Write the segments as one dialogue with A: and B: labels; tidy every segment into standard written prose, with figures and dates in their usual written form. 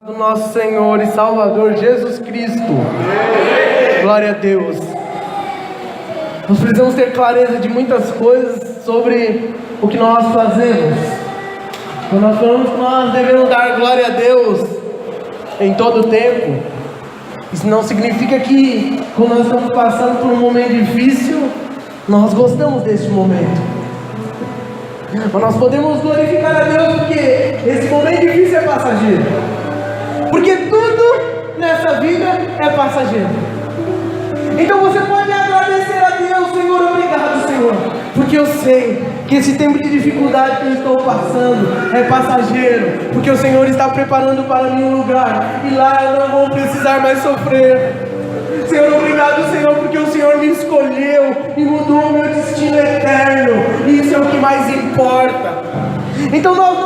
A: Do nosso Senhor e Salvador Jesus Cristo. Glória a Deus. Nós precisamos ter clareza de muitas coisas sobre o que nós fazemos. Quando nós falamos que nós devemos dar glória a Deus em todo o tempo, isso não significa que quando nós estamos passando por um momento difícil, nós gostamos deste momento. Mas nós podemos glorificar a Deus porque esse momento difícil é passageiro. Porque tudo nessa vida é passageiro. Então você pode agradecer a Deus: Senhor, obrigado, Senhor, porque eu sei que esse tempo de dificuldade que eu estou passando é passageiro, porque o Senhor está preparando para mim um lugar, e lá eu não vou precisar mais sofrer. Senhor, obrigado, Senhor, porque o Senhor me escolheu e mudou o meu destino eterno, e isso é o que mais importa. Então nós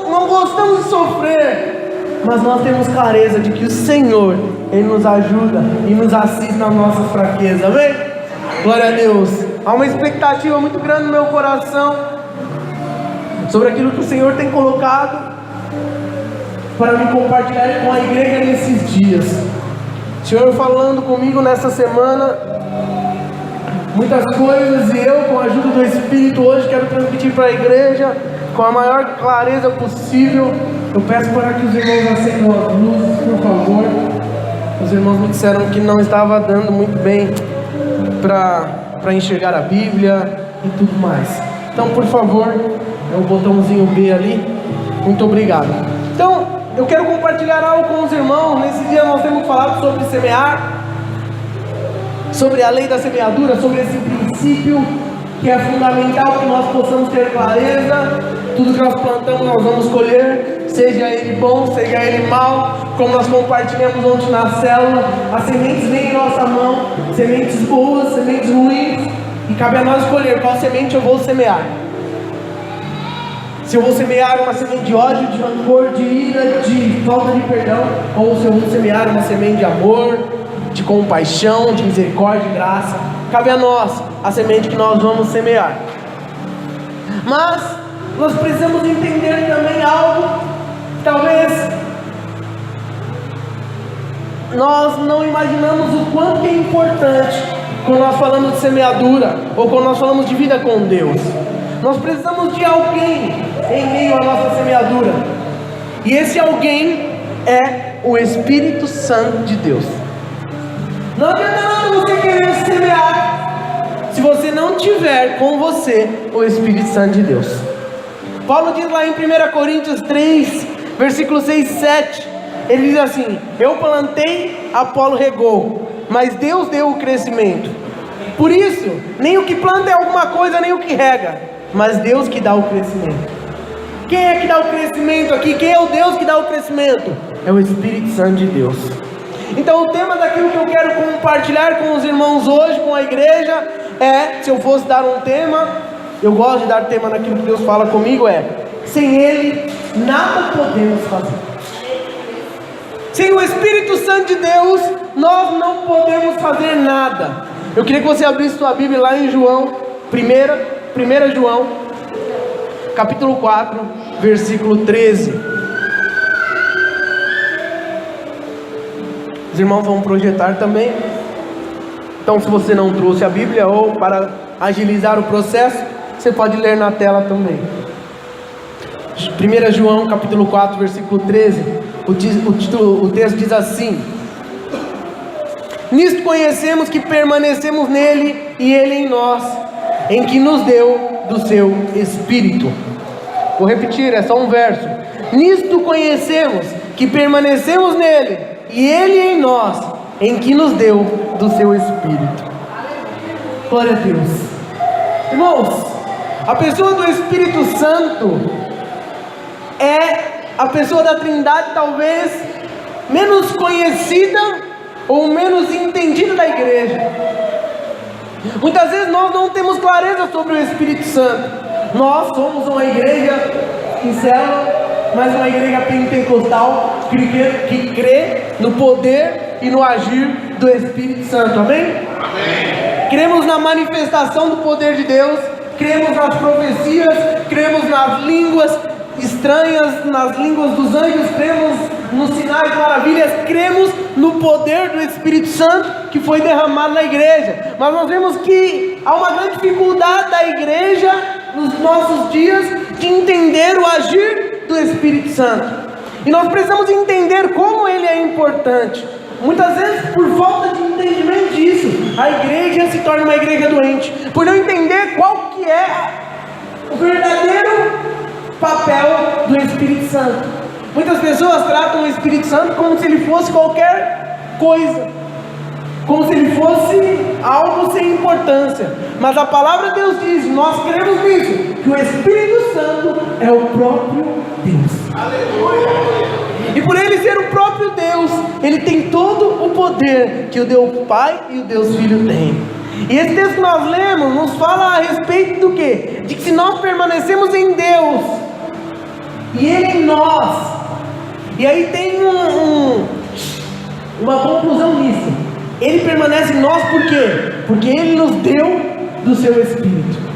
A: não gostamos de sofrer, mas nós temos clareza de que o Senhor, Ele nos ajuda e nos assiste nas nossas fraquezas, amém? Glória a Deus. Há uma expectativa muito grande no meu coração sobre aquilo que o Senhor tem colocado para me compartilhar com a igreja nesses dias. O Senhor falando comigo nessa semana muitas coisas, e eu, com a ajuda do Espírito, hoje quero transmitir para a igreja com a maior clareza possível. Eu peço para que os irmãos acendam as luzes, por favor. Os irmãos me disseram que não estava dando muito bem para enxergar a Bíblia e tudo mais. Então, por favor, é o botãozinho B ali. Muito obrigado. Então, eu quero compartilhar algo com os irmãos. Nesse dia nós temos falado sobre semear, sobre a lei da semeadura, sobre esse princípio que é fundamental que nós possamos ter clareza. Tudo que nós plantamos nós vamos colher, seja ele bom, seja ele mau. Como nós compartilhamos ontem na célula, as sementes vêm em nossa mão, sementes boas, sementes ruins, e cabe a nós escolher qual semente eu vou semear. Se eu vou semear uma semente de ódio, de rancor, de ira, de falta de perdão, ou se eu vou semear uma semente de amor, de compaixão, de misericórdia, de graça. Cabe a nós a semente que nós vamos semear. Mas nós precisamos entender também algo que talvez nós não imaginamos o quanto é importante quando nós falamos de semeadura, ou quando nós falamos de vida com Deus. Nós precisamos de alguém em meio à nossa semeadura, e esse alguém é o Espírito Santo de Deus. Não adianta nada você querer semear se você não tiver com você o Espírito Santo de Deus. Paulo diz lá em 1 Coríntios 3, versículos 6 e 7, ele diz assim: eu plantei, Apolo regou, mas Deus deu o crescimento. Por isso, nem o que planta é alguma coisa, nem o que rega, mas Deus que dá o crescimento. Quem é que dá o crescimento aqui? Quem é o Deus que dá o crescimento? É o Espírito Santo de Deus. Então o tema daquilo que eu quero compartilhar com os irmãos hoje, com a igreja, é, se eu fosse dar um tema, eu gosto de dar tema naquilo que Deus fala comigo, é: sem Ele, nada podemos fazer. Sem o Espírito Santo de Deus, nós não podemos fazer nada. Eu queria que você abrisse sua Bíblia lá em João, 1 João, capítulo 4, versículo 13. Os irmãos vão projetar também. Então, se você não trouxe a Bíblia, ou para agilizar o processo, você pode ler na tela também. 1 João capítulo 4, versículo 13. O texto diz assim: nisto conhecemos que permanecemos nele e ele em nós, em que nos deu do seu Espírito. Vou repetir, é só um verso. Nisto conhecemos que permanecemos nele e ele em nós, em que nos deu do seu Espírito. Glória a Deus. Irmãos, a pessoa do Espírito Santo é a pessoa da Trindade talvez menos conhecida ou menos entendida da igreja. Muitas vezes nós não temos clareza sobre o Espírito Santo. Nós somos uma igreja em célula, mas uma igreja pentecostal que crê no poder e no agir do Espírito Santo, amém? Amém. Cremos na manifestação do poder de Deus, cremos nas profecias, cremos nas línguas estranhas, nas línguas dos anjos, cremos nos sinais sinais, maravilhas, cremos no poder do Espírito Santo que foi derramado na igreja. Mas nós vemos que há uma grande dificuldade da igreja nos nossos dias de entender o agir do Espírito Santo. E nós precisamos entender como ele é importante. Muitas vezes, por falta de entendimento disso, a igreja se torna uma igreja doente, por não entender qual que é o verdadeiro papel do Espírito Santo. Muitas pessoas tratam o Espírito Santo como se ele fosse qualquer coisa, como se ele fosse algo sem importância. Mas a palavra de Deus diz, nós cremos nisso, que o Espírito Santo é o próprio Deus. Aleluia! E por ele ser o próprio Deus, ele tem todo o poder que o Deus Pai e o Deus Filho têm. E esse texto que nós lemos nos fala a respeito do quê? De que se nós permanecemos em Deus e Ele em nós, e aí tem uma conclusão nisso. Ele permanece em nós por quê? Porque Ele nos deu do seu Espírito.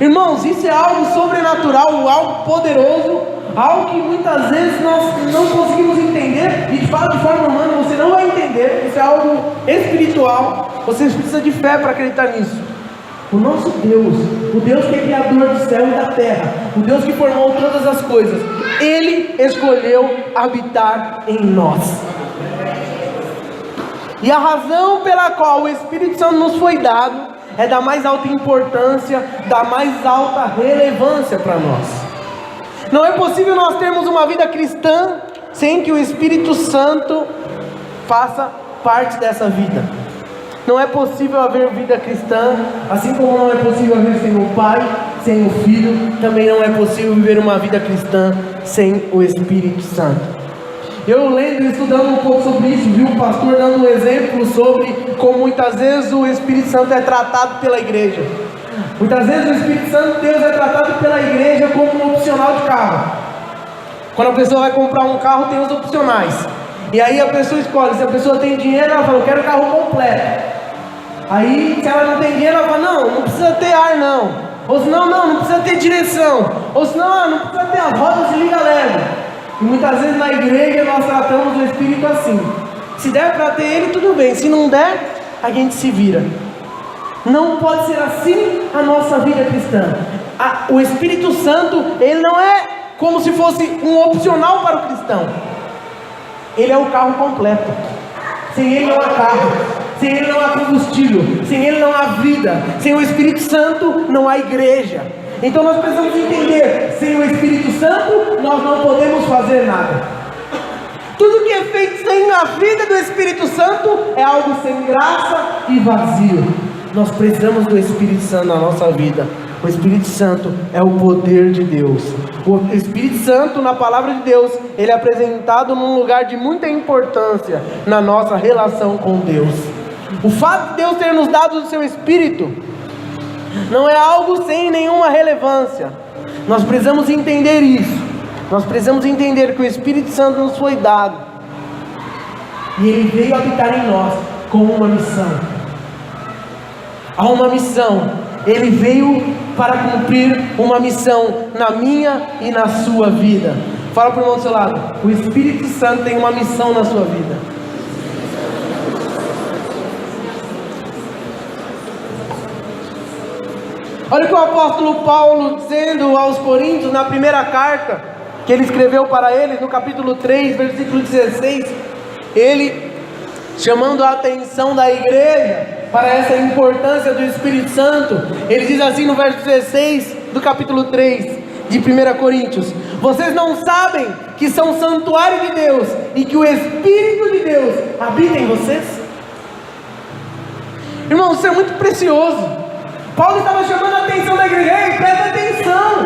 A: Irmãos, isso é algo sobrenatural, algo poderoso, algo que muitas vezes nós não conseguimos entender, e de fato de forma humana você não vai entender. Isso é algo espiritual, você precisa de fé para acreditar nisso. O nosso Deus, o Deus que é criador do céu e da terra, o Deus que formou todas as coisas, Ele escolheu habitar em nós. E a razão pela qual o Espírito Santo nos foi dado é da mais alta importância, da mais alta relevância para nós. Não é possível nós termos uma vida cristã sem que o Espírito Santo faça parte dessa vida. Não é possível haver vida cristã, assim como não é possível viver sem o Pai, sem o Filho, também não é possível viver uma vida cristã sem o Espírito Santo. Eu lendo e estudando um pouco sobre isso, vi um pastor dando um exemplo sobre como muitas vezes o Espírito Santo é tratado pela igreja. Muitas vezes o Espírito Santo de Deus é tratado pela igreja como um opcional de carro. Quando a pessoa vai comprar um carro, tem os opcionais. E aí a pessoa escolhe, se a pessoa tem dinheiro, ela fala, eu quero o carro completo. Aí se ela não tem dinheiro, ela fala, não precisa ter ar não. Ou senão, não precisa ter direção. Ou senão, não precisa ter as rodas de liga leve. E muitas vezes na igreja nós tratamos o Espírito assim. Se der para ter ele, tudo bem. Se não der, a gente se vira. Não pode ser assim a nossa vida cristã. O Espírito Santo, ele não é como se fosse um opcional para o cristão. Ele é o carro completo. Sem ele não há carro, sem ele não há combustível, sem ele não há vida, sem o Espírito Santo não há igreja. Então nós precisamos entender, sem o Espírito Santo nós não podemos fazer nada. Tudo que é feito sem a vida do Espírito Santo é algo sem graça e vazio. Nós precisamos do Espírito Santo na nossa vida. O Espírito Santo é o poder de Deus. O Espírito Santo, na palavra de Deus, ele é apresentado num lugar de muita importância na nossa relação com Deus. O fato de Deus ter nos dado o seu Espírito não é algo sem nenhuma relevância. Nós precisamos entender isso. Nós precisamos entender que o Espírito Santo nos foi dado e ele veio habitar em nós com uma missão. Há uma missão. Ele veio para cumprir uma missão na minha e na sua vida. Fala para o irmão do seu lado, o Espírito Santo tem uma missão na sua vida. Olha o que o apóstolo Paulo dizendo aos Coríntios na primeira carta que ele escreveu para eles, no capítulo 3, versículo 16. Ele chamando a atenção da igreja para essa importância do Espírito Santo, ele diz assim no verso 16 do capítulo 3 de 1 Coríntios: vocês não sabem que são santuário de Deus e que o Espírito de Deus habita em vocês? Irmão, isso é muito precioso. Paulo estava chamando a atenção da igreja. Ei, presta atenção,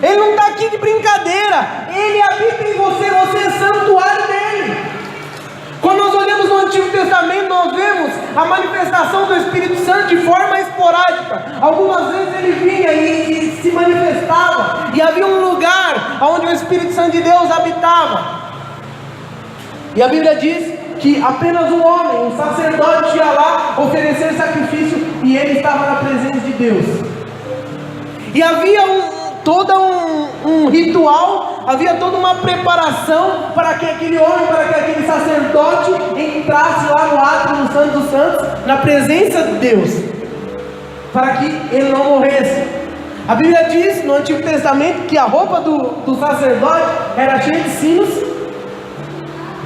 A: ele não está aqui de brincadeira, ele habita em você, você é santuário dele. Quando nós olhamos no Antigo Testamento, nós vemos a manifestação do Espírito Santo de forma esporádica. Algumas vezes ele vinha e se manifestava, e havia um lugar onde o Espírito Santo de Deus habitava. E a Bíblia diz que apenas um homem, um sacerdote, ia lá oferecer sacrifício e ele estava na presença de Deus. E havia todo um ritual havia toda uma preparação para que aquele homem, para que aquele sacerdote entrasse lá no átrio do Santo dos Santos, na presença de Deus, para que ele não morresse. A Bíblia diz no Antigo Testamento que a roupa do sacerdote era cheia de sinos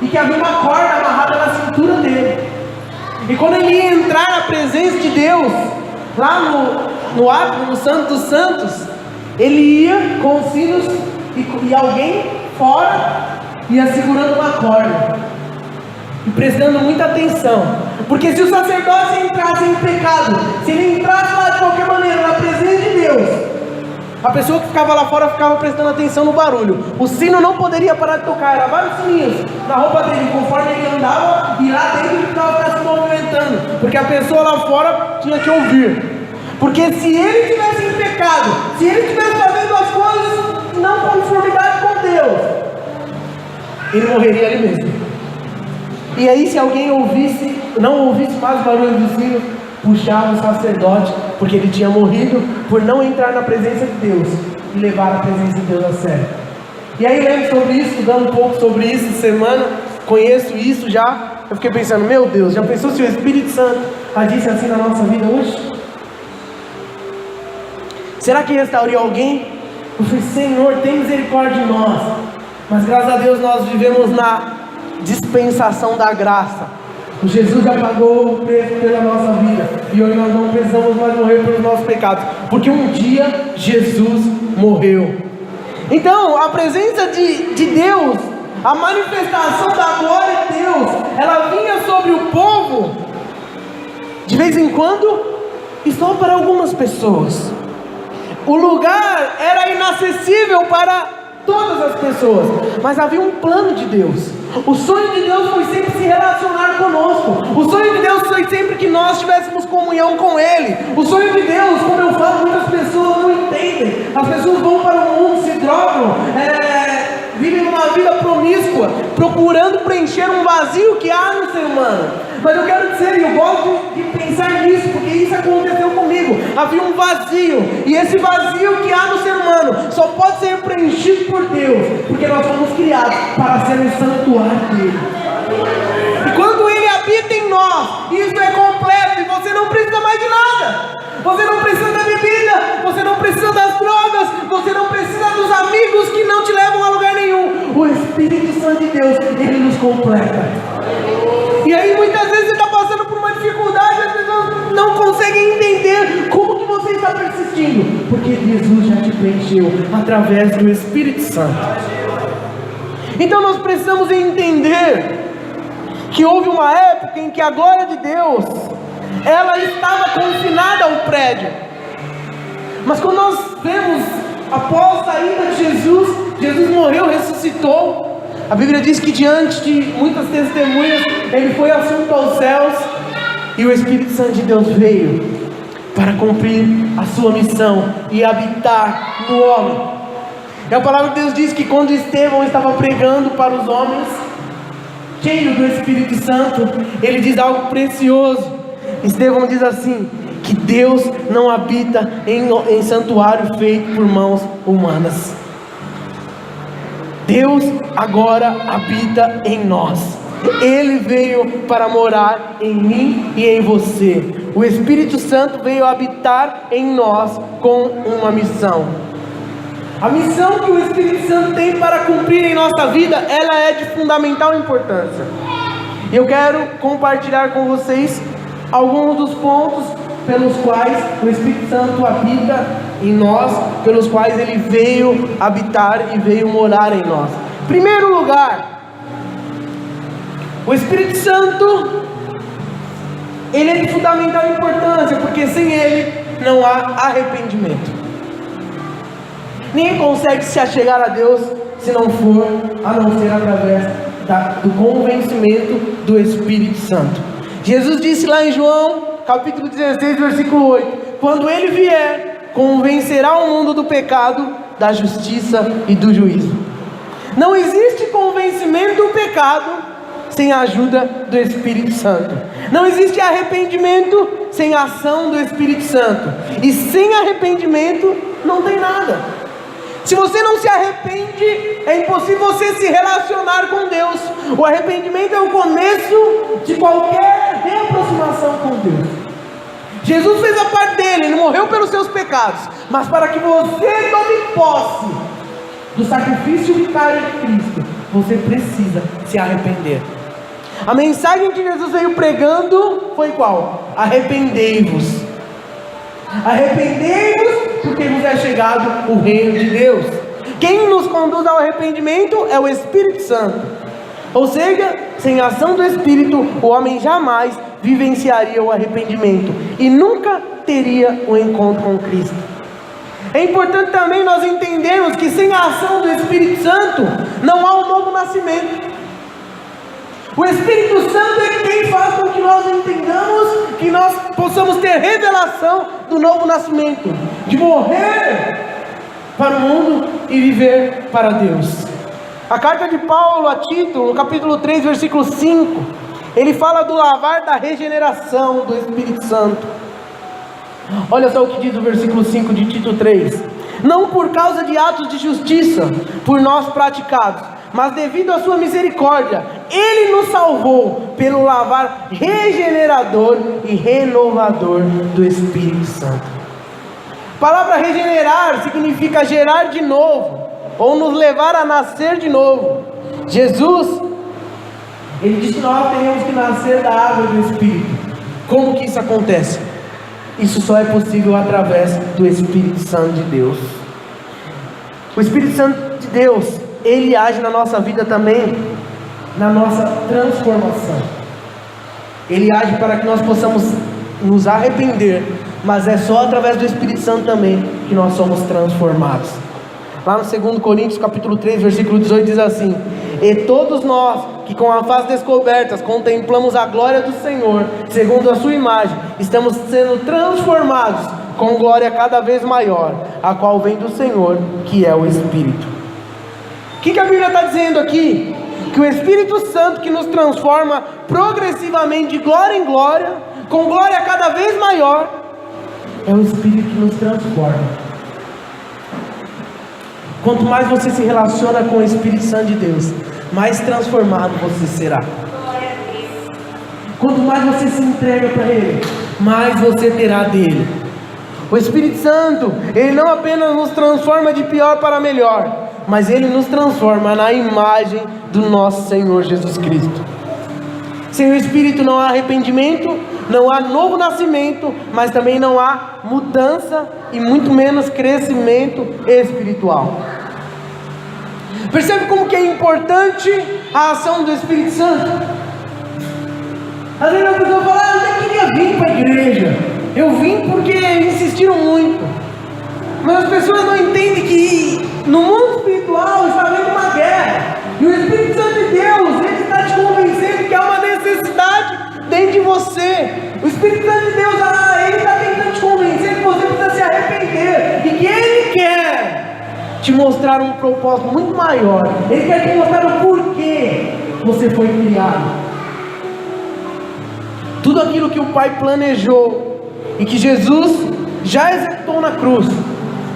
A: e que havia uma corda amarrada na cintura dele. E quando ele ia entrar na presença de Deus, lá no átrio, no Santo dos Santos, ele ia com os sinos e alguém fora ia segurando uma corda e prestando muita atenção, porque se o sacerdote entrasse em pecado, se ele entrasse lá de qualquer maneira na presença de Deus, a pessoa que ficava lá fora ficava prestando atenção no barulho. O sino não poderia parar de tocar, era vários sininhos na roupa dele, conforme ele andava, e lá dentro ele ficava se movimentando, porque a pessoa lá fora tinha que ouvir. Porque se ele estivesse em pecado, se ele estivesse fazendo as coisas não conformidade com Deus, ele morreria ali mesmo. E aí, se alguém não ouvisse mais o barulho do sino, puxava o sacerdote, porque ele tinha morrido por não entrar na presença de Deus e levar a presença de Deus a sério. E aí, lembro sobre isso, estudando um pouco sobre isso essa semana, conheço isso já. Eu fiquei pensando, meu Deus, já pensou se o Espírito Santo agisse assim na nossa vida hoje? Será que restauraria alguém? Eu falei, Senhor, tem misericórdia de nós. Mas graças a Deus nós vivemos na dispensação da graça. O Jesus já pagou o preço pela nossa vida, e hoje nós não precisamos mais morrer pelos nossos pecados, porque um dia Jesus morreu. Então a presença de Deus, a manifestação da glória de Deus, ela vinha sobre o povo de vez em quando e só para algumas pessoas. O lugar era inacessível para todas as pessoas, mas havia um plano de Deus. O sonho de Deus foi sempre se relacionar conosco. O sonho de Deus foi sempre que nós tivéssemos comunhão com Ele. O sonho de Deus, como eu falo, muitas pessoas não entendem. As pessoas vão para o mundo, se drogam, vivem uma vida promíscua, procurando preencher um vazio que há no ser humano. Mas eu quero dizer, eu gosto de pensar nisso, porque isso aconteceu comigo. Havia um vazio, e esse vazio que há no ser humano só pode ser preenchido por Deus, porque nós fomos criados para ser um santuário dele. E quando Ele habita em nós, isso é completo, e você não precisa mais de nada. Você não precisa da bebida, você não precisa das drogas, você não precisa dos amigos que não te levam a lugar nenhum. O Espírito Santo de Deus, Ele nos completa. E aí muitas vezes você está passando por uma dificuldade, as pessoas não conseguem entender como que você está persistindo, porque Jesus já te preencheu através do Espírito Santo. Então nós precisamos entender que houve uma época em que a glória de Deus, ela estava confinada ao prédio. Mas quando nós vemos, após a ida de Jesus, Jesus morreu, ressuscitou. A Bíblia diz que diante de muitas testemunhas, Ele foi assunto aos céus, e o Espírito Santo de Deus veio para cumprir a sua missão e habitar no homem. E a palavra de Deus diz que quando Estevão estava pregando para os homens, cheio do Espírito Santo, ele diz algo precioso. Estevão diz assim, que Deus não habita em santuário feito por mãos humanas. Deus agora habita em nós. Ele veio para morar em mim e em você. O Espírito Santo veio habitar em nós com uma missão. A missão que o Espírito Santo tem para cumprir em nossa vida, ela é de fundamental importância. E eu quero compartilhar com vocês alguns dos pontos pelos quais o Espírito Santo habita em nós, pelos quais Ele veio habitar e veio morar em nós. Em primeiro lugar, o Espírito Santo, Ele é de fundamental importância, porque sem Ele não há arrependimento. Ninguém consegue se achegar a Deus se não for, a não ser através do convencimento do Espírito Santo. Jesus disse lá em João capítulo 16, versículo 8, quando Ele vier, convencerá o mundo do pecado, da justiça e do juízo. Não existe convencimento do pecado sem a ajuda do Espírito Santo. Não existe arrependimento sem a ação do Espírito Santo. E sem arrependimento não tem nada. Se você não se arrepende, é impossível você se relacionar com Deus. O arrependimento é o começo de qualquer reaproximação com Deus. Jesus fez a parte dele, ele morreu pelos seus pecados, mas para que você tome posse do sacrifício vicário de Cristo, você precisa se arrepender. A mensagem que Jesus veio pregando foi qual? Arrependei-vos. Arrependei-vos, porque nos é chegado o reino de Deus. Quem nos conduz ao arrependimento é o Espírito Santo. Ou seja, sem a ação do Espírito, o homem jamais vivenciaria o arrependimento e nunca teria o encontro com Cristo. É importante também nós entendermos que sem a ação do Espírito Santo não há um novo nascimento. O Espírito Santo é quem faz com que nós entendamos, que nós possamos ter revelação do novo nascimento, de morrer para o mundo e viver para Deus. A carta de Paulo a Tito, no capítulo 3, versículo 5, ele fala do lavar da regeneração do Espírito Santo. Olha só o que diz o versículo 5 de Tito 3: não por causa de atos de justiça por nós praticados, mas devido à sua misericórdia, Ele nos salvou pelo lavar regenerador e renovador do Espírito Santo. A palavra regenerar significa gerar de novo, ou nos levar a nascer de novo. Jesus, Ele disse que nós teríamos que nascer da água do Espírito. Como que isso acontece? Isso só é possível através do Espírito Santo de Deus. O Espírito Santo de Deus, Ele age na nossa vida também, na nossa transformação. Ele age para que nós possamos nos arrepender, mas é só através do Espírito Santo também que nós somos transformados. Lá no 2 Coríntios capítulo 3, versículo 18 diz assim: e todos nós, que com a face descobertas contemplamos a glória do Senhor, segundo a sua imagem, estamos sendo transformados com glória cada vez maior, a qual vem do Senhor, que é o Espírito. O que a Bíblia está dizendo aqui? Que o Espírito Santo que nos transforma progressivamente de glória em glória, com glória cada vez maior, é o Espírito que nos transforma. Quanto mais você se relaciona com o Espírito Santo de Deus, mais transformado você será. Quanto mais você se entrega para Ele, mais você terá dele. O Espírito Santo, Ele não apenas nos transforma de pior para melhor, mas Ele nos transforma na imagem do nosso Senhor Jesus Cristo. Sem o Espírito não há arrependimento, não há novo nascimento, mas também não há mudança e muito menos crescimento espiritual. Percebe como que é importante a ação do Espírito Santo? Às vezes a pessoa fala: eu nem queria vir para a igreja, eu vim porque insistiram muito. Mas as pessoas não entendem que no mundo espiritual está havendo uma guerra, e o Espírito Santo de Deus, Ele está te convencendo que há uma necessidade dentro de você. O Espírito Santo de Deus, Ele está tentando te convencer que você precisa se arrepender, e que Ele quer te mostrar um propósito muito maior. Ele quer te mostrar o porquê você foi criado. Tudo aquilo que o Pai planejou e que Jesus já executou na cruz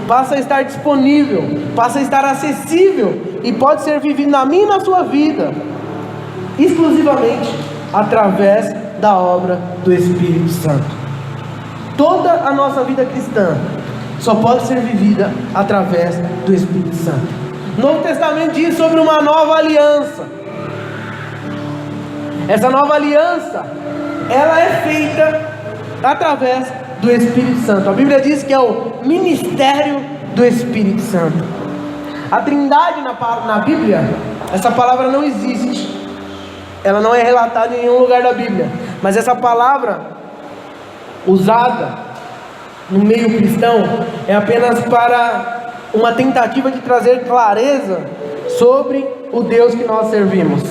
A: passa a estar disponível, passa a estar acessível e pode ser vivido na minha e na sua vida exclusivamente através da obra do Espírito Santo. Toda a nossa vida cristã só pode ser vivida através do Espírito Santo. O Novo Testamento diz sobre uma nova aliança. Essa nova aliança, ela é feita através do Espírito Santo. A Bíblia diz que é o ministério do Espírito Santo. A Trindade na Bíblia, essa palavra não existe. Ela não é relatada em nenhum lugar da Bíblia. Mas essa palavra usada no meio cristão é apenas para uma tentativa de trazer clareza sobre o Deus que nós servimos.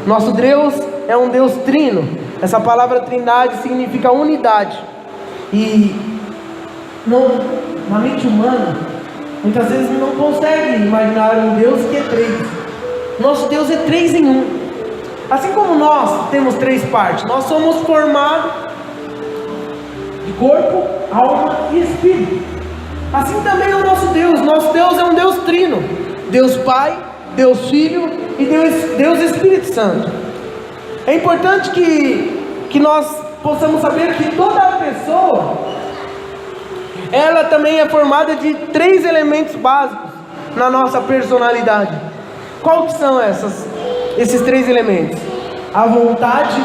A: Nosso Deus é um Deus trino. Essa palavra trindade significa unidade. E na mente humana, muitas vezes não consegue imaginar um Deus que é três. Nosso Deus é 3 em 1. Assim como nós temos 3 partes, nós somos formados de corpo, alma e espírito. Assim também é o nosso Deus. Nosso Deus é um Deus trino: Deus Pai, Deus Filho e Deus Espírito Santo. É importante que nós possamos saber que toda a pessoa, ela também é formada de 3 elementos básicos na nossa personalidade. Qual que são esses 3 elementos? A vontade,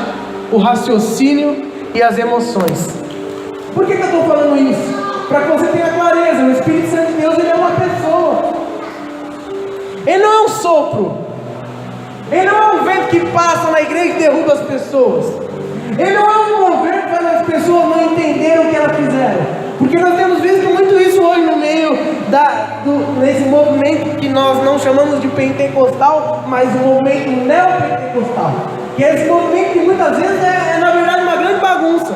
A: o raciocínio e as emoções. Por que eu estou falando isso? Para que você tenha clareza. O Espírito Santo de Deus, ele é uma pessoa. Ele não é um sopro. Ele não é um vento que passa na igreja e derruba as pessoas. Ele não é um mover para as pessoas não entenderem o que elas fizeram. Porque nós temos visto muito isso hoje no meio nesse movimento que nós não chamamos de pentecostal, mas um movimento neopentecostal. Que é esse movimento que muitas vezes é na verdade uma grande bagunça.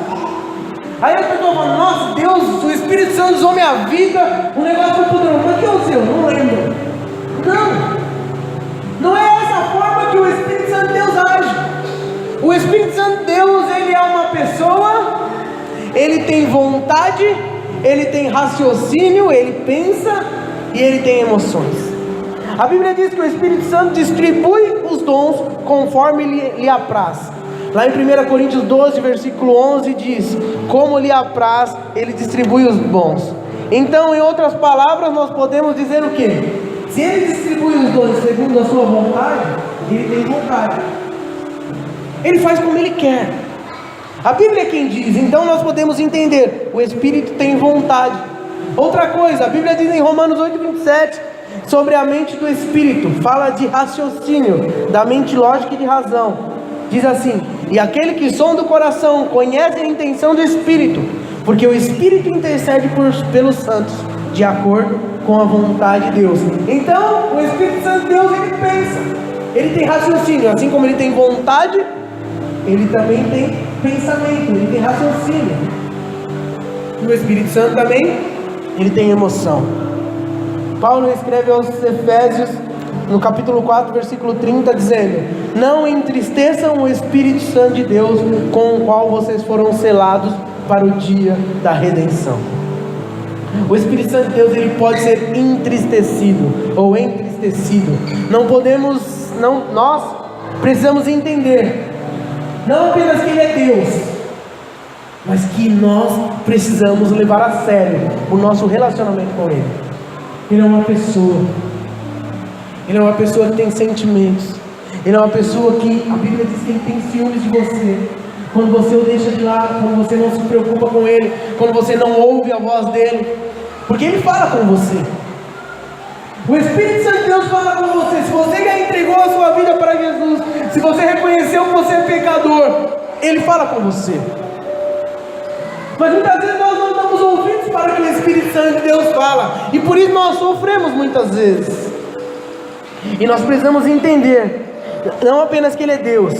A: Aí as pessoas falam: nossa, Deus, o Espírito Santo usou minha vida, o negócio foi poderoso. Mas que é o seu? Não lembro. Não é essa forma que o Espírito Santo de Deus age. O Espírito Santo de Deus, ele é uma pessoa, ele tem vontade, ele tem raciocínio, ele pensa e ele tem emoções. A Bíblia diz que o Espírito Santo distribui os dons conforme lhe apraz. Lá em 1 Coríntios 12, versículo 11 diz: como lhe apraz, ele distribui os dons. Então, em outras palavras, nós podemos dizer o quê? Se ele distribui os dons segundo a sua vontade, ele tem vontade. Ele faz como ele quer. A Bíblia é quem diz. Então nós podemos entender: o Espírito tem vontade. Outra coisa, a Bíblia diz em Romanos 8:27 sobre a mente do Espírito. Fala de raciocínio, da mente lógica e de razão. Diz assim: e aquele que sonda o coração conhece a intenção do Espírito, porque o Espírito intercede pelos santos, de acordo com a vontade de Deus. Então, o Espírito Santo de Deus, ele pensa, ele tem raciocínio, assim como ele tem vontade, ele também tem pensamento, ele tem raciocínio. E o Espírito Santo também, ele tem emoção. Paulo escreve aos Efésios, no capítulo 4, versículo 30, dizendo: não entristeçam o Espírito Santo de Deus, com o qual vocês foram selados para o dia da redenção. O Espírito Santo de Deus, ele pode ser entristecido ou entristecido. Nós precisamos entender, não apenas que ele é Deus, mas que nós precisamos levar a sério o nosso relacionamento com ele. Ele é uma pessoa. Ele é uma pessoa que tem sentimentos. Ele é uma pessoa que a Bíblia diz que ele tem ciúmes de você. Quando você o deixa de lado, quando você não se preocupa com ele, quando você não ouve a voz dele, porque ele fala com você. O Espírito Santo de Deus fala com você. Se você já entregou a sua vida para Jesus, se você reconheceu que você é pecador, ele fala com você. Mas muitas vezes nós não damos ouvidos para o que o Espírito Santo de Deus fala, e por isso nós sofremos muitas vezes. E nós precisamos entender, não apenas que ele é Deus,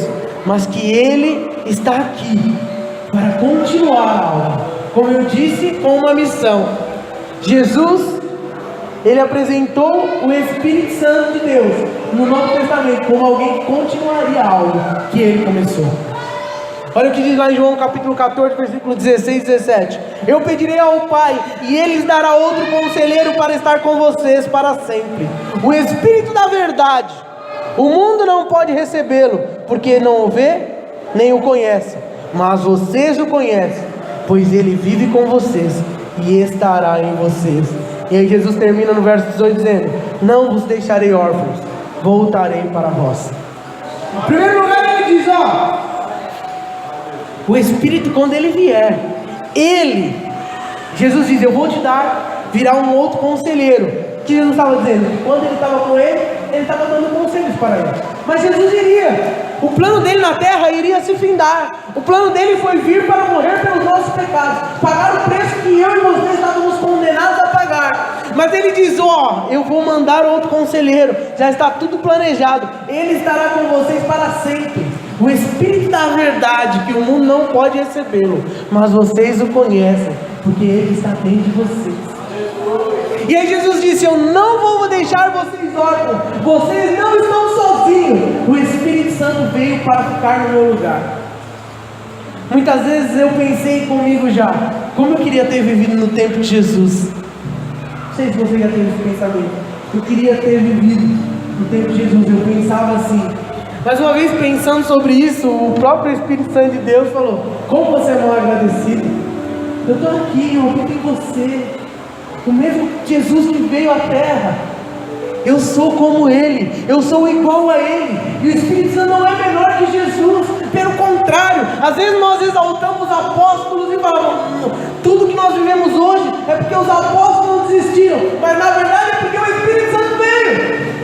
A: mas que ele está aqui para continuar algo, como eu disse, com uma missão. Jesus, ele apresentou o Espírito Santo de Deus no Novo Testamento como alguém que continuaria algo que ele começou. Olha o que diz lá em João capítulo 14, versículo 16 e 17: eu pedirei ao Pai, e Ele lhes dará outro conselheiro para estar com vocês para sempre, o Espírito da verdade. O mundo não pode recebê-lo, porque não o vê, nem o conhece, mas vocês o conhecem, pois Ele vive com vocês, e estará em vocês. E aí Jesus termina no verso 18 dizendo: não vos deixarei órfãos, voltarei para vós. Em primeiro lugar ele diz, o Espírito, quando ele vier, Jesus diz: eu vou te dar, virá um outro conselheiro. O que Jesus estava dizendo? Quando ele estava com ele estava dando conselhos para ele. Mas Jesus iria, o plano dele na terra iria se findar. O plano dele foi vir para morrer pelos nossos pecados, pagar o preço que eu e você estávamos condenados a pagar. Mas ele diz: eu vou mandar outro conselheiro, já está tudo planejado, ele estará com vocês para sempre. O Espírito da verdade, que o mundo não pode recebê-lo, mas vocês o conhecem, porque ele está dentro de vocês. E aí Jesus disse: eu não vou deixar vocês órfãos, vocês não estão sozinhos, o Espírito Santo veio para ficar no meu lugar. Muitas vezes eu pensei comigo já, como eu queria ter vivido no tempo de Jesus. Não sei se você já teve esse pensamento. Eu queria ter vivido no tempo de Jesus, eu pensava assim. Mas uma vez pensando sobre isso, o próprio Espírito Santo de Deus falou: como você é mal agradecido? Eu estou aqui, eu habito em você. O mesmo Jesus que veio à terra, eu sou como Ele, eu sou igual a Ele. E o Espírito Santo não é menor que Jesus. Pelo contrário, às vezes nós exaltamos apóstolos e falamos: tudo que nós vivemos hoje é porque os apóstolos não desistiram. Mas na verdade é porque o Espírito Santo veio.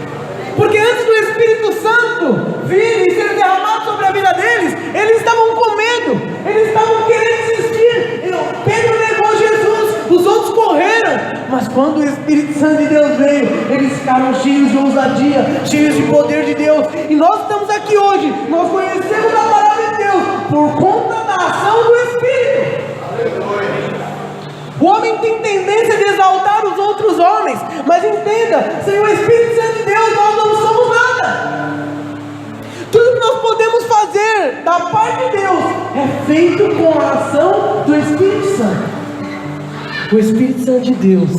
A: Porque antes do Espírito Santo vir e ser derramado sobre a vida deles, eles estavam com medo, eles estavam querendo desistir. Pedro negou Jesus, os outros correram. Mas quando o Espírito Santo de Deus veio, eles ficaram cheios de ousadia, cheios de poder de Deus. E nós estamos aqui hoje, nós conhecemos a palavra de Deus por conta da ação do Espírito. O homem tem tendência de exaltar os outros homens, mas entenda, sem o Espírito Santo de Deus nós não somos nada. Tudo que nós podemos fazer da parte de Deus é feito com a ação do Espírito Santo. O Espírito Santo de Deus,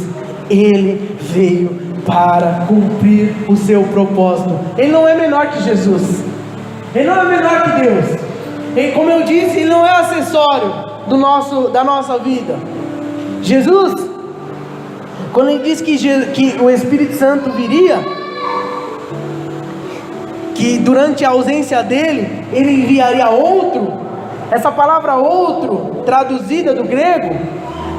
A: Ele veio para cumprir o seu propósito. Ele não é menor que Jesus, Ele não é menor que Deus. Ele, como eu disse, Ele não é acessório da nossa vida. Jesus, quando Ele disse que o Espírito Santo viria, que durante a ausência dele, Ele enviaria outro. Essa palavra outro, traduzida do grego,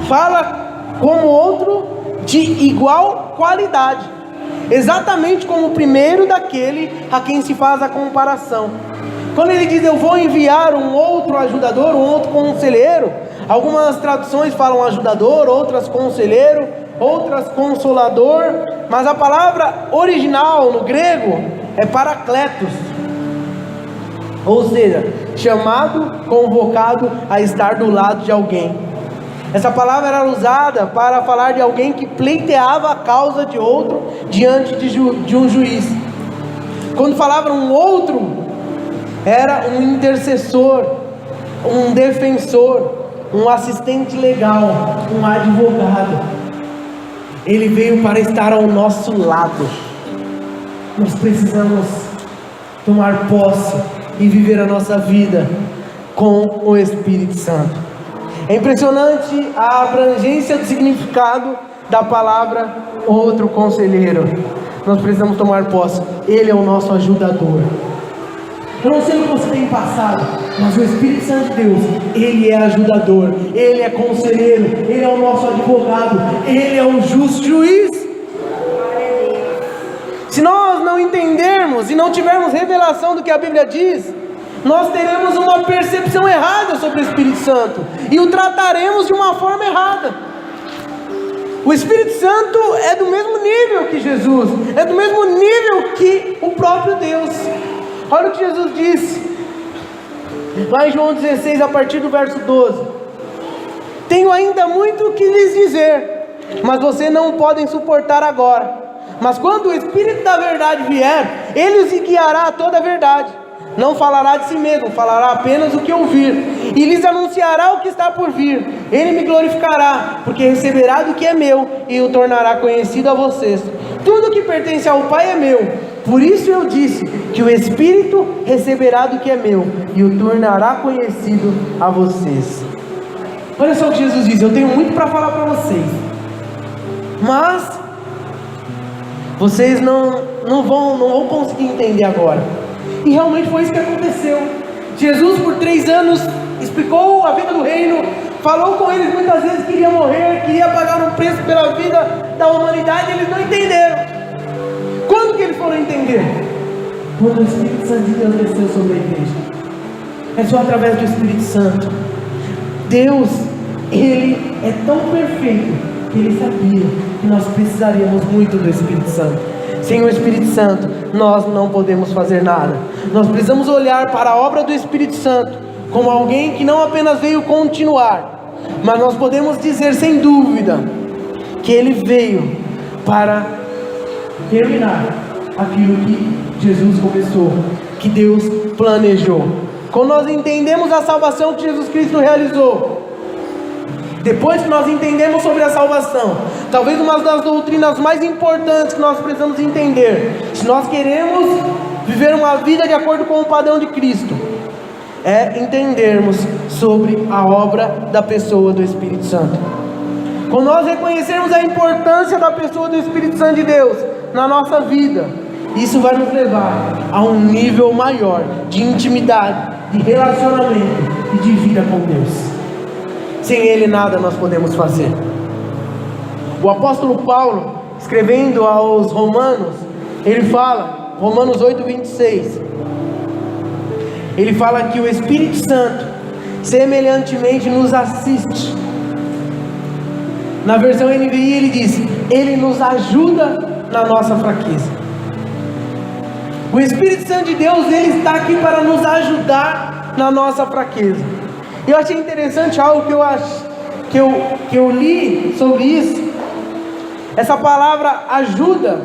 A: fala como outro de igual qualidade, exatamente como o primeiro daquele a quem se faz a comparação. Quando Ele diz: eu vou enviar um outro ajudador, um outro conselheiro, algumas traduções falam ajudador, outras conselheiro, outras consolador, mas a palavra original no grego é paracletos, ou seja, chamado, convocado a estar do lado de alguém. Essa palavra era usada para falar de alguém que pleiteava a causa de outro diante de um juiz. Quando falava um outro, era um intercessor, um defensor, um assistente legal, um advogado. Ele veio para estar ao nosso lado. Nós precisamos tomar posse e viver a nossa vida com o Espírito Santo. É impressionante a abrangência do significado da palavra outro conselheiro. Nós precisamos tomar posse. Ele é o nosso ajudador. Eu não sei o que você tem passado, mas o Espírito Santo de Deus, Ele é ajudador, Ele é conselheiro, Ele é o nosso advogado, Ele é o justo juiz. Se nós não entendermos e não tivermos revelação do que a Bíblia diz, nós teremos uma percepção errada sobre o Espírito Santo e o trataremos de uma forma errada. O Espírito Santo é do mesmo nível que Jesus, é do mesmo nível que o próprio Deus. Olha o que Jesus disse lá em João 16, a partir do verso 12: tenho ainda muito o que lhes dizer, mas vocês não podem suportar agora. Mas quando o Espírito da verdade vier, Ele os guiará a toda a verdade. Não falará de si mesmo, falará apenas o que ouvir, e lhes anunciará o que está por vir. Ele me glorificará, porque receberá do que é meu, e o tornará conhecido a vocês. Tudo que pertence ao Pai é meu. Por isso eu disse que o Espírito receberá do que é meu, e o tornará conhecido a vocês. Olha só o que Jesus diz: eu tenho muito para falar para vocês, mas vocês não vão conseguir entender agora. E realmente foi isso que aconteceu. Jesus por 3 anos explicou a vida do reino, falou com eles muitas vezes, queria morrer, queria pagar um preço pela vida da humanidade. Eles não entenderam. Quando que eles foram entender? Quando o Espírito Santo de Deus desceu sobre a igreja. É só através do Espírito Santo. Deus, Ele é tão perfeito que Ele sabia que nós precisaríamos muito do Espírito Santo. Sem o Espírito Santo, nós não podemos fazer nada. Nós precisamos olhar para a obra do Espírito Santo como alguém que não apenas veio continuar, mas nós podemos dizer sem dúvida que Ele veio para terminar aquilo que Jesus começou, que Deus planejou. Quando nós entendemos a salvação que Jesus Cristo realizou, depois que nós entendemos sobre a salvação, talvez uma das doutrinas mais importantes que nós precisamos entender, se nós queremos viver uma vida de acordo com o padrão de Cristo, é entendermos sobre a obra da pessoa do Espírito Santo. Quando nós reconhecermos a importância da pessoa do Espírito Santo de Deus na nossa vida, isso vai nos levar a um nível maior de intimidade, de relacionamento e de vida com Deus. Sem Ele nada nós podemos fazer. O apóstolo Paulo, escrevendo aos Romanos, ele fala, Romanos 8:26, ele fala que o Espírito Santo semelhantemente nos assiste. Na versão NVI ele diz: Ele nos ajuda na nossa fraqueza. O Espírito Santo de Deus, Ele está aqui para nos ajudar na nossa fraqueza. Eu achei interessante algo que eu li sobre isso. Essa palavra ajuda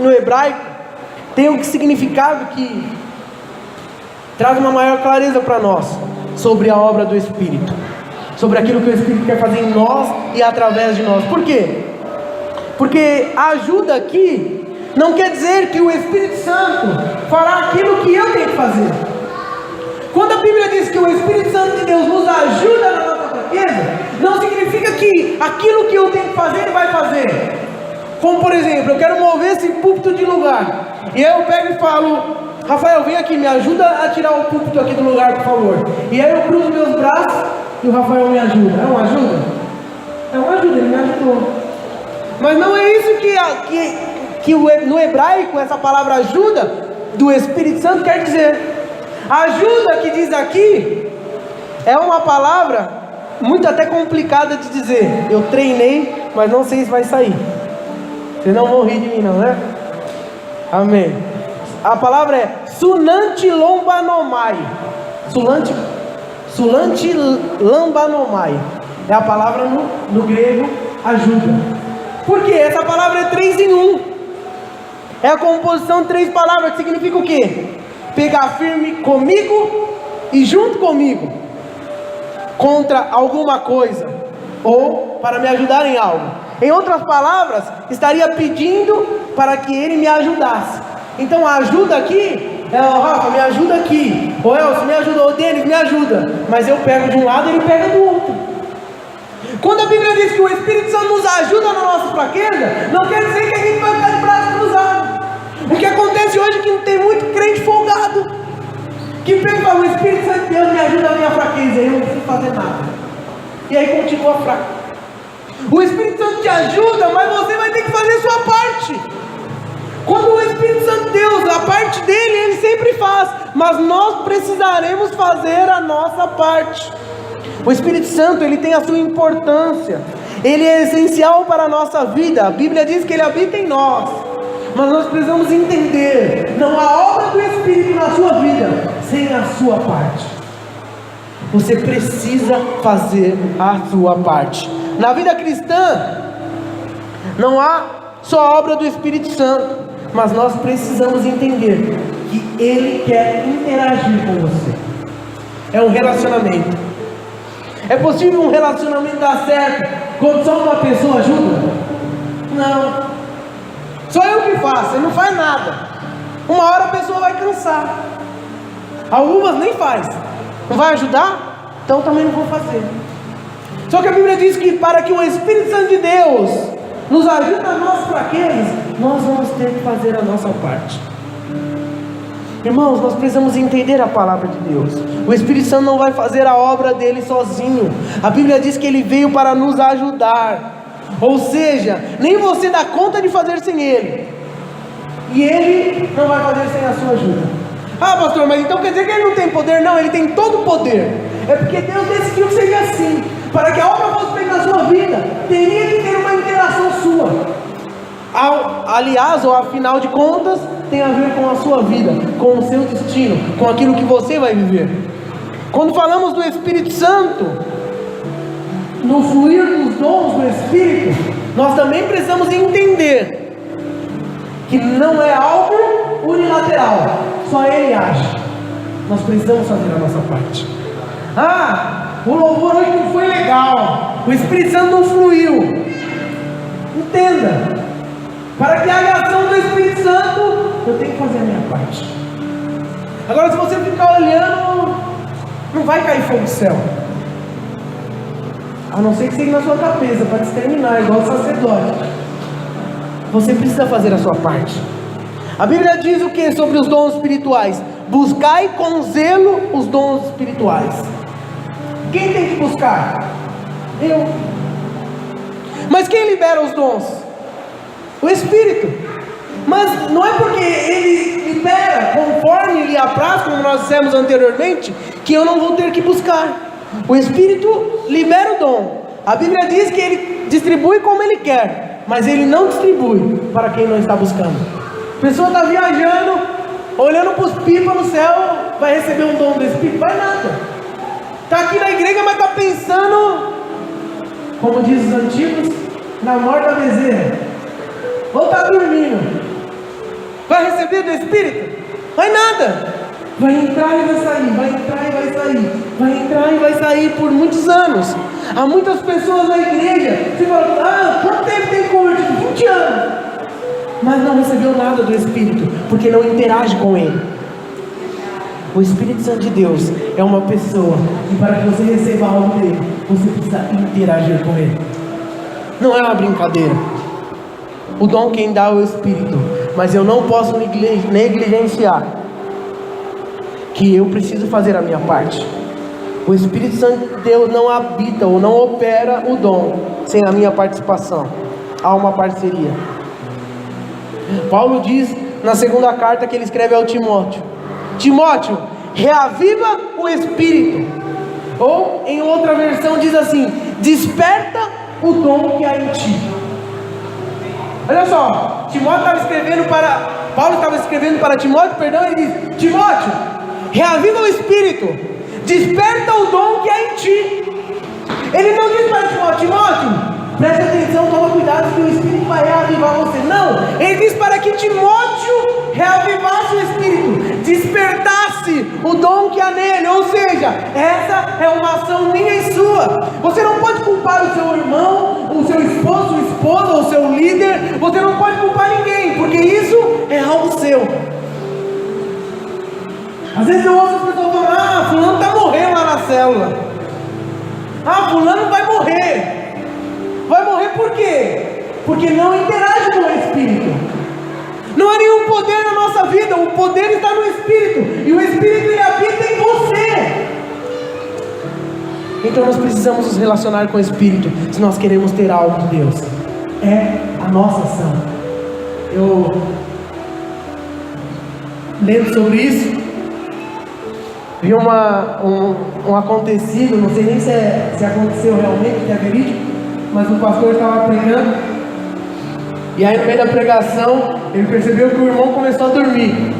A: no hebraico tem um significado que traz uma maior clareza para nós sobre a obra do Espírito, sobre aquilo que o Espírito quer fazer em nós e através de nós. Por quê? Porque a ajuda aqui não quer dizer que o Espírito Santo fará aquilo que eu tenho que fazer. Quando a Bíblia diz que o Espírito Santo de Deus nos ajuda na nossa fraqueza, não significa que aquilo que eu tenho que fazer, Ele vai fazer. Como por exemplo, eu quero mover esse púlpito de lugar, e aí eu pego e falo: Rafael, vem aqui, me ajuda a tirar o púlpito aqui do lugar, por favor. E aí eu cruzo meus braços e o Rafael me ajuda. É uma ajuda? É uma ajuda, ele me ajudou. Mas não é isso que no hebraico essa palavra ajuda do Espírito Santo quer dizer. A ajuda que diz aqui é uma palavra muito até complicada de dizer. Eu treinei, mas não sei se vai sair. Vocês não vão rir de mim não, né? Amém. A palavra é sunantilambanomai. Sunantilambanomai é a palavra no grego ajuda. Por quê? Essa palavra é 3 em 1. É a composição de 3 palavras, que significa o quê? Pegar firme comigo e junto comigo contra alguma coisa, ou para me ajudar em algo. Em outras palavras, estaria pedindo para que Ele me ajudasse. Então a ajuda aqui é: Rafa, me ajuda aqui, ou Elcio, me ajuda, ou Denis, me ajuda. Mas eu pego de um lado e ele pega do outro. Quando a Bíblia diz que o Espírito Santo nos ajuda na nossa fraqueza, não quer dizer que a gente vai ficar de braço cruzado. O que acontece hoje é que tem muito crente folgado, que pega e fala: o Espírito Santo de Deus me ajuda na minha fraqueza, eu não preciso fazer nada. E aí continua fraco. O Espírito Santo te ajuda, mas você vai ter que fazer a sua parte. Quando o Espírito Santo de Deus, a parte dele, Ele sempre faz, mas nós precisaremos fazer a nossa parte. O Espírito Santo, Ele tem a sua importância, Ele é essencial para a nossa vida. A Bíblia diz que Ele habita em nós, mas nós precisamos entender: não há obra do Espírito na sua vida sem a sua parte. Você precisa fazer a sua parte. Na vida cristã, não há só a obra do Espírito Santo, mas nós precisamos entender que Ele quer interagir com você. É um relacionamento. É possível um relacionamento dar certo quando só uma pessoa ajuda? Não. Só eu que faço, ele não faz nada. Uma hora a pessoa vai cansar. Algumas nem faz. Não vai ajudar? Então também não vou fazer. Só que a Bíblia diz que para que o Espírito Santo de Deus nos ajude nas nossas fraquezas, nós vamos ter que fazer a nossa parte. Irmãos, nós precisamos entender a palavra de Deus. O Espírito Santo não vai fazer a obra dele sozinho. A Bíblia diz que ele veio para nos ajudar. Ou seja, nem você dá conta de fazer sem ele, e ele não vai fazer sem a sua ajuda. Ah, pastor, mas então quer dizer que ele não tem poder? Não, ele tem todo o poder. É porque Deus decidiu que seja assim. Para que a obra fosse feita na sua vida, teria que ter uma interação sua. Aliás, ou afinal de contas, tem a ver com a sua vida, com o seu destino, com aquilo que você vai viver. Quando falamos do Espírito Santo, no fluir dos dons do Espírito, nós também precisamos entender que não é algo unilateral, só Ele age. Nós precisamos fazer a nossa parte. Ah, o louvor hoje não foi legal, o Espírito Santo não fluiu. Entenda, para que haja ação do Espírito Santo, eu tenho que fazer a minha parte. Agora, se você ficar olhando, não vai cair fogo do céu. A não ser que seja na sua cabeça, para te exterminar, igual o sacerdote. Você precisa fazer a sua parte. A Bíblia diz o que sobre os dons espirituais? Buscai com zelo os dons espirituais. Quem tem que buscar? Eu. Mas quem libera os dons? O Espírito. Mas não é porque Ele libera conforme lhe apraz, como nós dissemos anteriormente, que eu não vou ter que buscar. O Espírito libera o dom. A Bíblia diz que Ele distribui como Ele quer, mas Ele não distribui para quem não está buscando. A pessoa está viajando, olhando para os pipas no céu, vai receber um dom do Espírito? Vai nada. Está aqui na igreja, mas está pensando, como diz os antigos, na morte da bezerra. Ou está dormindo. Vai receber do Espírito? Vai nada. Vai entrar e vai sair, vai entrar e vai sair, vai entrar e vai sair por muitos anos. Há muitas pessoas na igreja, você fala, quanto tempo tem convertido? 20 anos. Mas não recebeu nada do Espírito, porque não interage com Ele. O Espírito Santo de Deus é uma pessoa, e para que você receba algo dele, você precisa interagir com Ele. Não é uma brincadeira. O dom quem dá é o Espírito, mas eu não posso negligenciar que eu preciso fazer a minha parte. O Espírito Santo de Deus não habita ou não opera o dom sem a minha participação. Há uma parceria. Paulo diz na segunda carta que ele escreve ao Timóteo: Timóteo, reaviva o Espírito. Ou em outra versão diz assim: desperta o dom que há em ti. Olha só, Paulo estava escrevendo para Timóteo, ele diz: Timóteo, reaviva o Espírito, desperta o dom que há em ti. Ele não diz para Timóteo, preste atenção, toma cuidado que o Espírito vai reavivar você. Não, ele diz para que Timóteo reavivasse o Espírito, despertasse o dom que há nele. Ou seja, essa é uma ação minha e sua. Você não pode culpar o seu irmão, o seu esposo, sua esposa, o seu líder. Você não pode culpar ninguém, porque isso é algo seu. Às vezes eu ouço as pessoas falar: fulano está morrendo lá na célula. Fulano vai morrer. Vai morrer por quê? Porque não interage com o Espírito. Não há nenhum poder na nossa vida. O poder está no Espírito. E o Espírito ele habita em você. Então nós precisamos nos relacionar com o Espírito se nós queremos ter algo de Deus. É a nossa ação. Eu lendo sobre isso, vi um acontecido, não sei nem se aconteceu realmente, se é verídico, mas o pastor estava pregando, e aí no meio da pregação, ele percebeu que o irmão começou a dormir,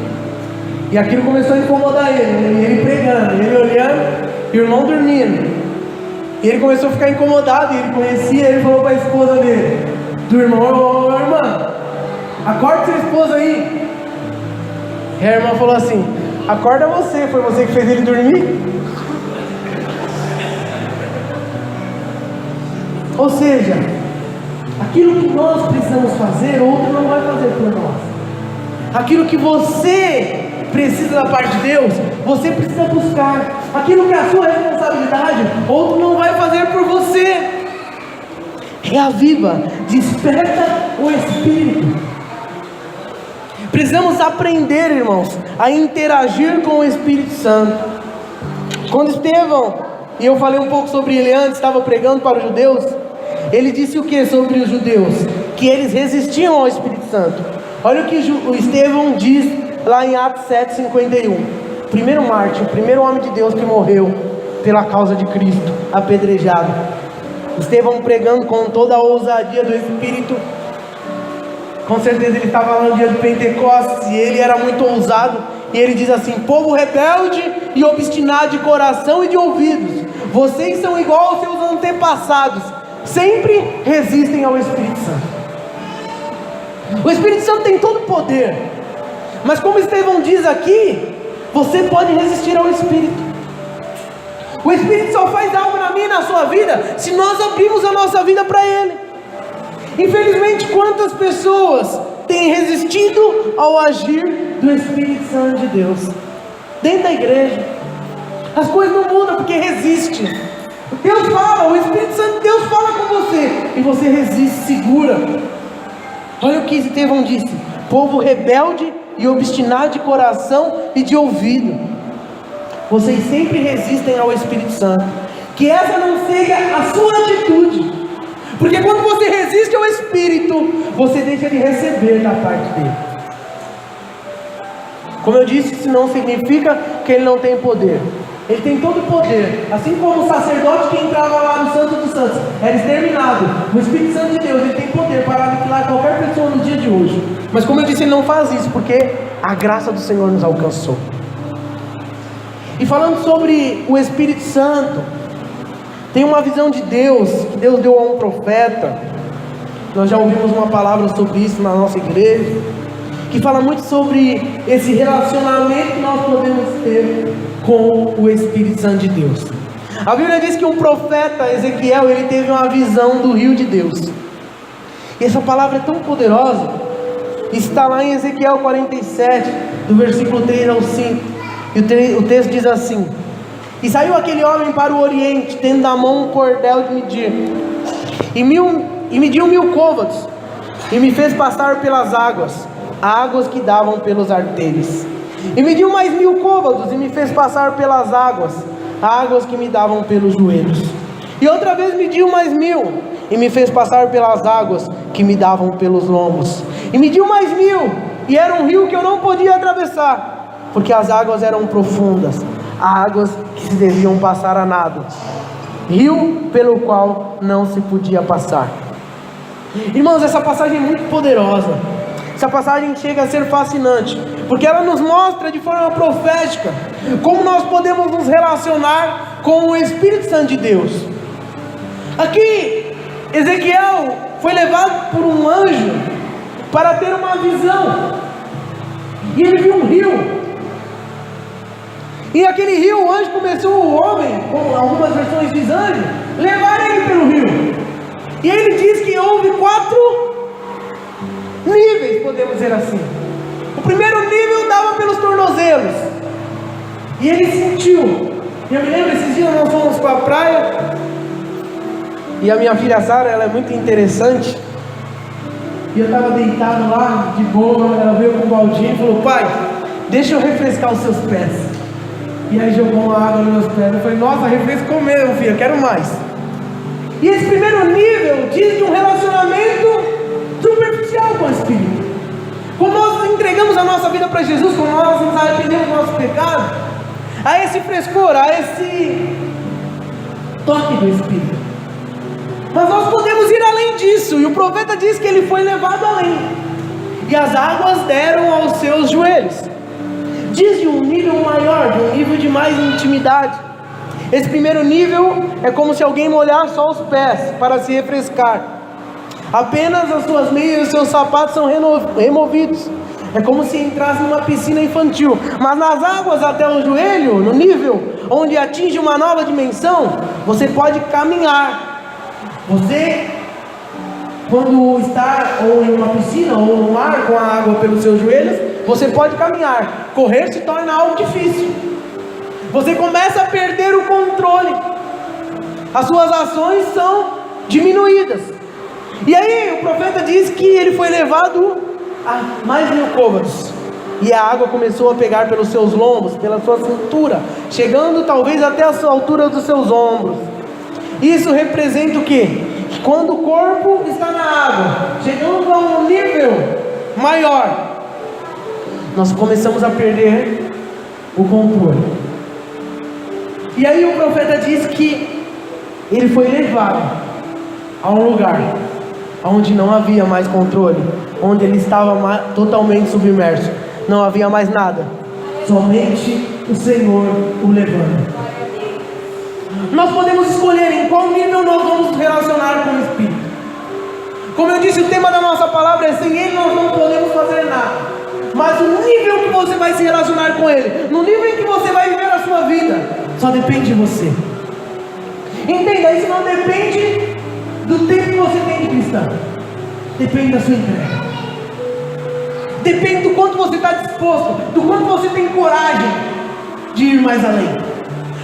A: e aquilo começou a incomodar ele pregando, ele olhando, e o irmão dormindo, e ele começou a ficar incomodado, e ele conhecia, ele falou para a esposa dele, do irmão: ô irmã, acorda sua esposa aí. E a irmã falou assim: acorda você, foi você que fez ele dormir? Ou seja, aquilo que nós precisamos fazer, outro não vai fazer por nós. Aquilo que você precisa da parte de Deus, você precisa buscar. Aquilo que é a sua responsabilidade, outro não vai fazer por você. Reaviva, desperta o Espírito. Precisamos aprender, irmãos, a interagir com o Espírito Santo. Quando Estevão, e eu falei um pouco sobre ele antes, estava pregando para os judeus, ele disse o que sobre os judeus? Que eles resistiam ao Espírito Santo. Olha o que o Estevão diz lá em Atos 7:51. Primeiro mártir, o primeiro homem de Deus que morreu pela causa de Cristo, apedrejado. Estevão pregando com toda a ousadia do Espírito. Com certeza ele estava lá no dia de Pentecostes e ele era muito ousado. E ele diz assim: povo rebelde e obstinado de coração e de ouvidos, vocês são igual aos seus antepassados, sempre resistem ao Espírito Santo. O Espírito Santo tem todo o poder, mas como Estevão diz aqui, você pode resistir ao Espírito. O Espírito só faz algo na minha e na sua vida se nós abrirmos a nossa vida para Ele. Infelizmente, quantas pessoas têm resistido ao agir do Espírito Santo de Deus dentro da igreja? As coisas não mudam porque resiste. Deus fala, o Espírito Santo de Deus fala com você e você resiste, segura. Olha o que Estevão disse: povo rebelde e obstinado de coração e de ouvido. Vocês sempre resistem ao Espírito Santo. Que essa não seja a sua atitude, porque quando você resiste ao Espírito, você deixa de receber da parte dele. Como eu disse, isso não significa que ele não tem poder. Ele tem todo o poder. Assim como o sacerdote que entrava lá no Santo dos Santos era exterminado, o Espírito Santo de Deus, ele tem poder para aniquilar qualquer pessoa no dia de hoje. Mas como eu disse, ele não faz isso porque a graça do Senhor nos alcançou. E falando sobre o Espírito Santo, tem uma visão de Deus, que Deus deu a um profeta. Nós já ouvimos uma palavra sobre isso na nossa igreja, que fala muito sobre esse relacionamento que nós podemos ter com o Espírito Santo de Deus. A Bíblia diz que um profeta, Ezequiel, ele teve uma visão do rio de Deus. E essa palavra é tão poderosa, está lá em Ezequiel 47, do versículo 3 ao 5. E o texto diz assim: e saiu aquele homem para o oriente, tendo na mão um cordel de medir, e mediu 1000 côvados, e me fez passar pelas águas que davam pelos arteiros. E mediu mais 1000 côvados, e me fez passar pelas águas que me davam pelos joelhos. E outra vez mediu mais 1000, e me fez passar pelas águas que me davam pelos lombos. E mediu mais 1000, e era um rio que eu não podia atravessar, porque as águas eram profundas, águas que se deviam passar a nado, rio pelo qual não se podia passar. Irmãos, essa passagem é muito poderosa. Essa passagem chega a ser fascinante, porque ela nos mostra de forma profética como nós podemos nos relacionar com o Espírito Santo de Deus. Aqui, Ezequiel foi levado por um anjo para ter uma visão, e ele viu um rio. E aquele rio, o anjo começou, o homem, com algumas versões diz anjo, levar ele pelo rio. E ele diz que houve 4 níveis, podemos dizer assim. O primeiro nível dava pelos tornozelos, e ele sentiu. E eu me lembro, esses dias nós fomos para a praia, e a minha filha Sara, ela é muito interessante, e eu estava deitado lá, de boa, ela veio com o baldinho e falou: pai, deixa eu refrescar os seus pés. E aí jogou uma água nos meus pés. Eu falei: nossa, refrescou mesmo, filha, quero mais. E esse primeiro nível diz de um relacionamento superficial com o Espírito. Quando nós entregamos a nossa vida para Jesus, quando nós nos arrependemos do nosso pecado, há esse frescor, há esse toque do Espírito. Mas nós podemos ir além disso, e o profeta diz que ele foi levado além, e as águas deram aos seus joelhos. Diz de um nível maior, de um nível de mais intimidade. Esse primeiro nível é como se alguém molhar só os pés para se refrescar. Apenas as suas meias e os seus sapatos são removidos. É como se entrasse numa piscina infantil. Mas nas águas até o joelho, no nível onde atinge uma nova dimensão, você pode caminhar. Você, quando está ou em uma piscina ou no mar com a água pelos seus joelhos, você pode caminhar. Correr se torna algo difícil. Você começa a perder o controle. As suas ações são diminuídas. E aí o profeta diz que ele foi levado a mais 1000 côvados. E a água começou a pegar pelos seus lombos, pela sua cintura, chegando talvez até a altura dos seus ombros. Isso representa o quê? Que quando o corpo está na água, chegando a um nível maior, nós começamos a perder o controle. E aí o profeta diz que ele foi levado a um lugar onde não havia mais controle, onde ele estava totalmente submerso, não havia mais nada, somente o Senhor o levando. Nós podemos escolher em qual nível nós vamos nos relacionar com o Espírito. Como eu disse, o tema da nossa palavra é: sem Ele nós não podemos fazer nada. Mas o nível que você vai se relacionar com Ele, no nível em que você vai viver a sua vida, só depende de você. Entenda, isso não depende do tempo que você tem de cristão. Depende da sua entrega. Depende do quanto você está disposto, do quanto você tem coragem de ir mais além.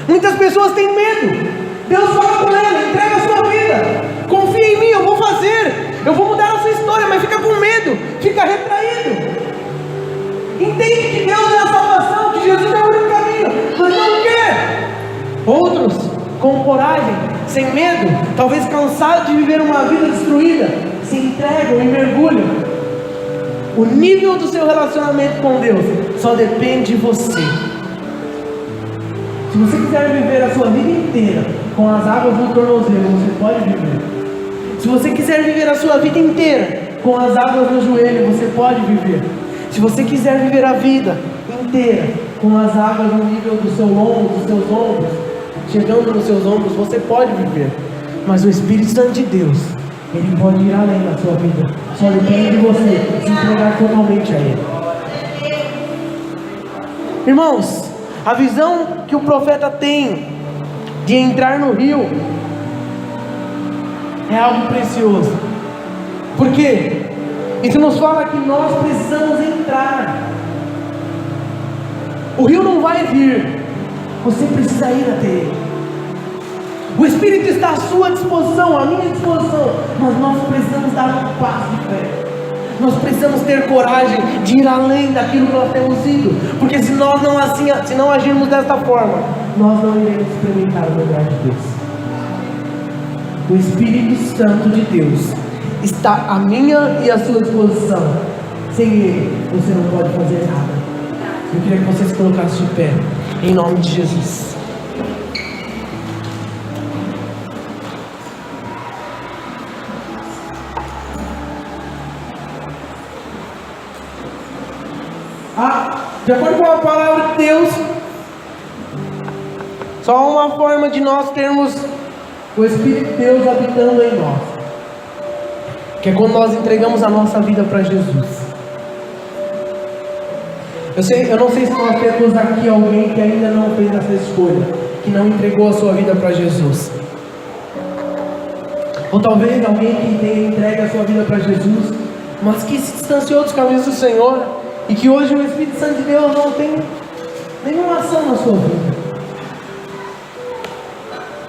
A: Muitas pessoas têm medo. Deus fala com ela: entrega a sua vida, confia em mim, eu vou fazer, eu vou mudar a sua história, mas fica com medo, fica retraído. Entende que Deus é a salvação, que Jesus é o único caminho, mas não quer. Outros, com coragem, sem medo, talvez cansados de viver uma vida destruída, se entregam e mergulham. O nível do seu relacionamento com Deus só depende de você. Se você quiser viver a sua vida inteira com as águas no tornozelo, você pode viver. Se você quiser viver a sua vida inteira com as águas no joelho, você pode viver. Se você quiser viver a vida inteira com as águas no nível do seu lombo, dos seus ombros, chegando nos seus ombros, você pode viver. Mas o Espírito Santo de Deus, Ele pode ir além da sua vida. Só depende de você se entregar totalmente a Ele. Irmãos, a visão que o profeta tem de entrar no rio é algo precioso. Por quê? Isso nos fala que nós precisamos entrar. O rio não vai vir, você precisa ir até ele. O Espírito está à sua disposição, à minha disposição, mas nós precisamos dar um passo de fé. Nós precisamos ter coragem de ir além daquilo que nós temos ido, porque se nós se não agirmos desta forma, nós não iremos experimentar o lugar de Deus. O Espírito Santo de Deus está à minha e à sua disposição. Sem Ele, você não pode fazer nada. Eu queria que você se colocasse de pé, em nome de Jesus. De acordo com a palavra de Deus, só há uma forma de nós termos o Espírito de Deus habitando em nós, que é quando nós entregamos a nossa vida para Jesus. Eu não sei se nós temos aqui alguém que ainda não fez essa escolha, que não entregou a sua vida para Jesus. Ou talvez alguém que tenha entregue a sua vida para Jesus, mas que se distanciou dos caminhos do Senhor, e que hoje o Espírito Santo de Deus não tem nenhuma ação na sua vida.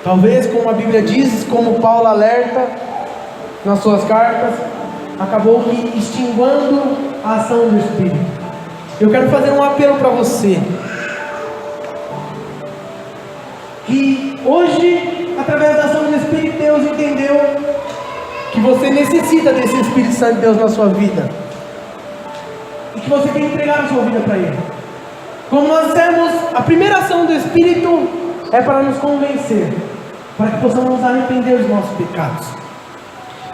A: Talvez, como a Bíblia diz, como Paulo alerta nas suas cartas, acabou que extinguindo a ação do Espírito. Eu quero fazer um apelo para você, que hoje, através da ação do Espírito, Deus entendeu que você necessita desse Espírito Santo de Deus na sua vida, e que você tem que entregar a sua vida para Ele. Como nós dissemos, a primeira ação do Espírito é para nos convencer, para que possamos nos arrepender dos nossos pecados.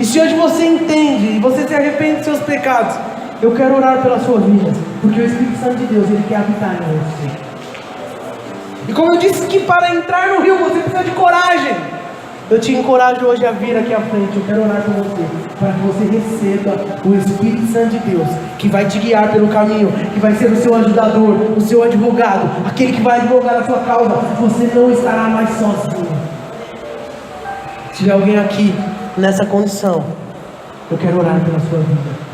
A: E se hoje você entende e você se arrepende dos seus pecados, eu quero orar pela sua vida, porque o Espírito Santo de Deus, Ele quer habitar em você. E como eu disse que para entrar no rio você precisa de coragem, eu te encorajo hoje a vir aqui à frente. Eu quero orar por você, para que você receba o Espírito Santo de Deus, que vai te guiar pelo caminho, que vai ser o seu ajudador, o seu advogado, aquele que vai advogar a sua causa. Você não estará mais sozinho. Se tiver alguém aqui nessa condição, eu quero orar pela sua vida.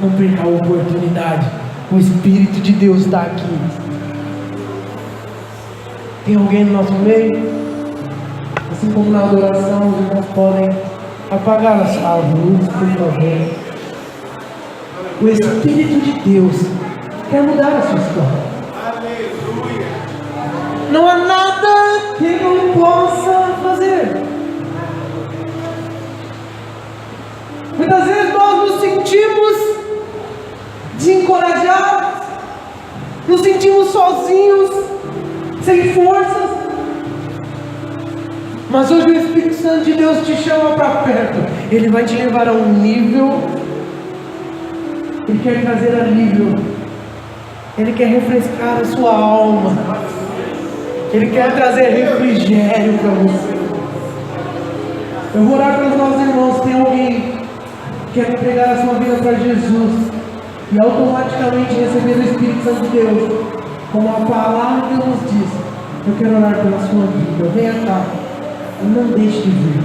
A: Não perca a oportunidade. O Espírito de Deus está aqui. Tem alguém no nosso meio? Assim como na adoração, os irmãos podem apagar as luzes, por favor. O Espírito de Deus quer mudar a sua história. Aleluia. Não há nada que Ele não possa fazer. Muitas vezes nós nos sentimos desencorajados, nos sentimos sozinhos, sem forças. Mas hoje o Espírito Santo de Deus te chama para perto. Ele vai te levar a um nível. Ele quer trazer alívio. Ele quer refrescar a sua alma. Ele quer trazer refrigério para você. Eu vou orar pelos nossos irmãos. Tem alguém que quer entregar a sua vida para Jesus e automaticamente receber o Espírito Santo de Deus, como a palavra de Deus nos diz. Eu quero orar pela sua vida. Venha cá. Não deixe de vir.